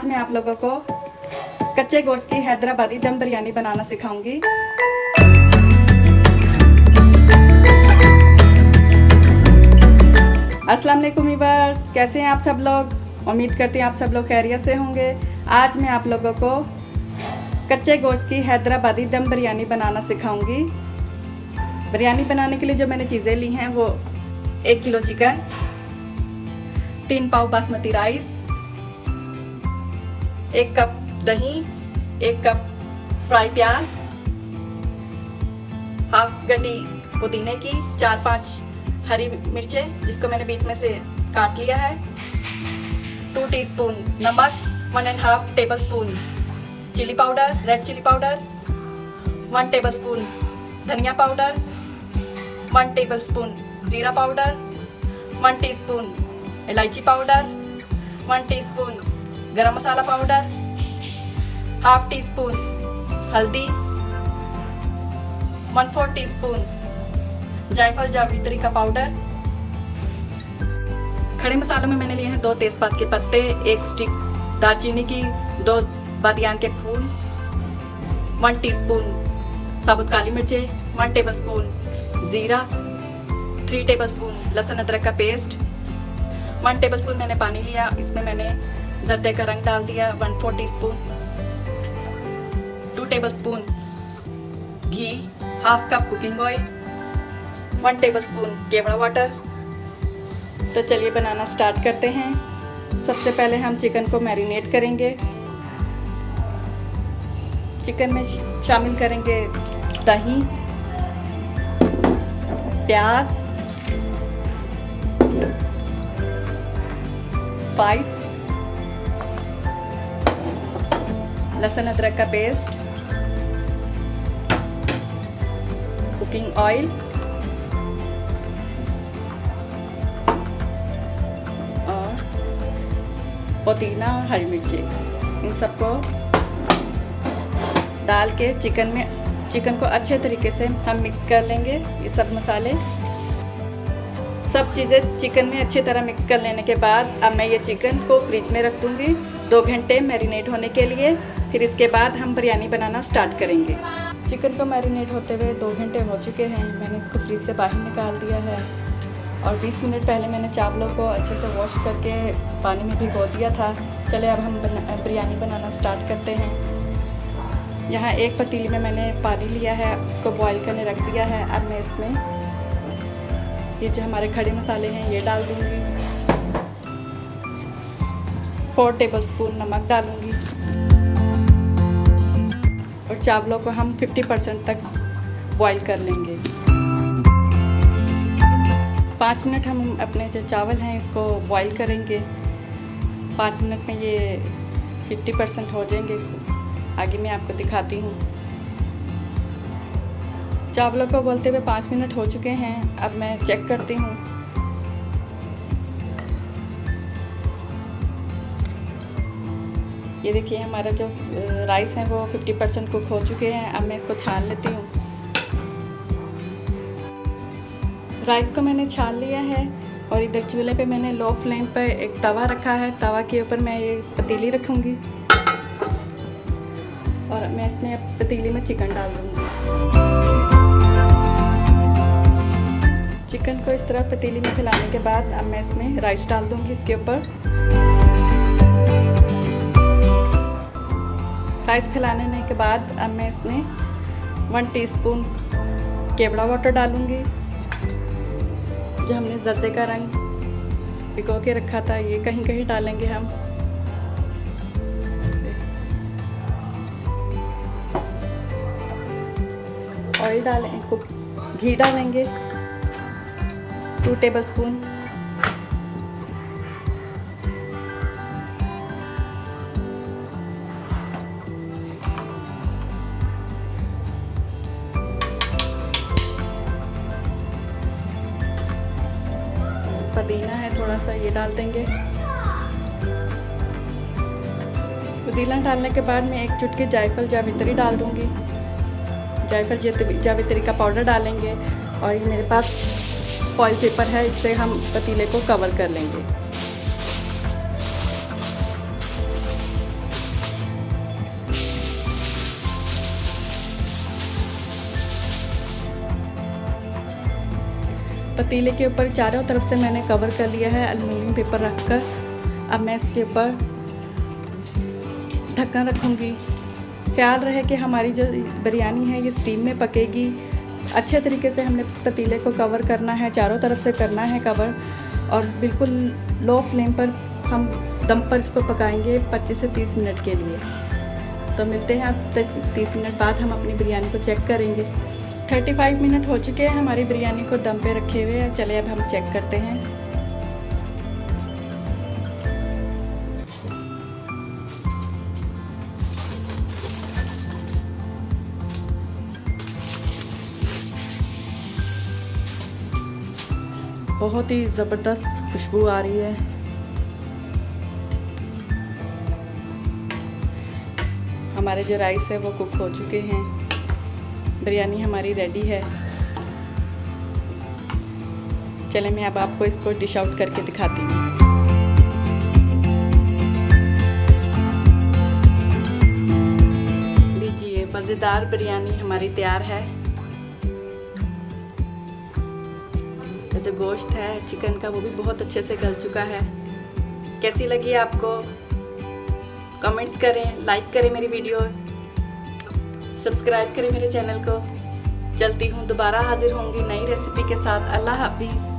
आज मैं आप लोगों को कच्चे गोश्त की हैदराबादी दम बिरयानी बनाना सिखाऊंगी। अस्सलाम वालेकुम व्यूअर्स, कैसे हैं आप सब लोग। उम्मीद करती हैं आप सब लोग खैरियत से होंगे। आज मैं आप लोगों को कच्चे गोश्त की हैदराबादी दम बिरयानी बनाना सिखाऊंगी। बिरयानी बनाने के लिए जो मैंने चीज़ें ली हैं वो 1 किलो चिकन, 3 पाव बासमती राइस, 1 कप दही, 1 कप फ्राई प्याज, हाफ गड्डी पुदीने की, 4-5 हरी मिर्चें जिसको मैंने बीच में से काट लिया है, 2 टीस्पून नमक, 1.5 tablespoon chilli powder, red chilli powder, 1 tablespoon धनिया पाउडर, 1 टेबलस्पून जीरा पाउडर, 1 टीस्पून इलायची powder, 1 teaspoon garam masala powder, half teaspoon हल्दी, 1/4 टीस्पून जायफल जावित्री का पाउडर। खड़े मसालों में मैंने लिए हैं 2 तेजपात के पत्ते, 1 स्टिक दालचीनी की, 2 बादियान के फूल, 1 टीस्पून साबुत काली मिर्चें, 1 टेबलस्पून जीरा, 3 टेबलस्पून लहसुन अदरक का पेस्ट, 1 टेबलस्पून मैंने पानी लिया, इसमें मैंने जर्दे का रंग डाल दिया, 1/4 टीस्पून, 2 टेबलस्पून घी, half cup cooking oil, 1 tablespoon केवड़ा वाटर। तो चलिए बनाना स्टार्ट करते हैं। सबसे पहले हम चिकन को मैरिनेट करेंगे। चिकन में शामिल करेंगे दही, प्याज, स्पाइस, लहसुन अदरक का पेस्ट, कुकिंग ऑयल और पुदीना, हरी मिर्ची। इन सबको डाल के चिकन को अच्छे तरीके से हम मिक्स कर लेंगे। ये सब मसाले, सब चीज़ें चिकन में अच्छी तरह मिक्स कर लेने के बाद अब मैं ये चिकन को फ्रिज में रख दूँगी 2 घंटे मैरिनेट होने के लिए। फिर इसके बाद हम बिरयानी बनाना स्टार्ट करेंगे। चिकन को मैरिनेट होते हुए 2 घंटे हो चुके हैं। मैंने इसको फ्रिज से बाहर निकाल दिया है और 20 मिनट पहले मैंने चावलों को अच्छे से वॉश करके पानी में भिगो दिया था। चले अब हम बिरयानी बनाना स्टार्ट करते हैं। यहाँ एक पतीली में मैंने पानी लिया है, उसको बॉईल करने रख दिया है। अब मैं इसमें ये जो हमारे खड़े मसाले हैं ये डाल दूँगी, 4 टेबलस्पून नमक डालूँगी और चावलों को हम 50% तक बॉईल कर लेंगे। 5 मिनट हम अपने जो चावल हैं इसको बॉईल करेंगे। 5 मिनट में ये 50% हो जाएंगे। आगे मैं आपको दिखाती हूँ। चावलों को बोलते हुए 5 मिनट हो चुके हैं। अब मैं चेक करती हूँ। ये देखिए हमारा जो राइस है वो 50% कुक हो चुके हैं। अब मैं इसको छान लेती हूँ। राइस को मैंने छान लिया है और इधर चूल्हे पे मैंने लो फ्लेम पे एक तवा रखा है। तवा के ऊपर मैं ये पतीली रखूँगी और मैं इसमें पतीली में चिकन डाल दूँगी। चिकन को इस तरह पतीली में फैलाने के बाद अब मैं इसमें राइस डाल दूँगी इसके ऊपर। राइस फैलाने के बाद अब मैं इसमें 1 टीस्पून केवड़ा वाटर डालूँगी। जो हमने जर्दे का रंग भिगो के रखा था ये कहीं कहीं डालेंगे हम। ऑयल डालेंगे, घी डालेंगे 2 टेबलस्पून, पुदीना है थोड़ा सा ये डाल देंगे। पुदीना डालने के बाद मैं 1 चुटकी जायफल जावित्री डाल दूँगी। जायफल जावित्री का पाउडर डालेंगे और ये मेरे पास फॉइल पेपर है, इससे हम पतीले को कवर कर लेंगे। पतीले के ऊपर चारों तरफ से मैंने कवर कर लिया है एल्युमिनियम पेपर रखकर। अब मैं इसके ऊपर ढक्कन रखूँगी। ख्याल रहे कि हमारी जो बिरयानी है ये स्टीम में पकेगी। अच्छे तरीके से हमने पतीले को कवर करना है, चारों तरफ से करना है कवर, और बिल्कुल लो फ्लेम पर हम दम पर इसको पकाएंगे 25 से 30 मिनट के लिए। तो मिलते हैं अब 30 मिनट बाद हम अपनी बिरयानी को चेक करेंगे। 35 मिनट हो चुके हैं हमारी बिरयानी को दम पे रखे हुए। चलिए अब हम चेक करते हैं। बहुत ही ज़बरदस्त खुशबू आ रही है। हमारे जो राइस है वो कुक हो चुके हैं। बिरयानी हमारी रेडी है। चले मैं अब आपको इसको डिश आउट करके दिखाती हूँ। लीजिए, मज़ेदार बिरयानी हमारी तैयार है। इसका जो गोश्त है चिकन का वो भी बहुत अच्छे से गल चुका है। कैसी लगी आपको? कमेंट्स करें, लाइक करें मेरी वीडियो, सब्सक्राइब करें मेरे चैनल को। चलती हूँ, दोबारा हाजिर होंगी नई रेसिपी के साथ। अल्लाह हाफिज़।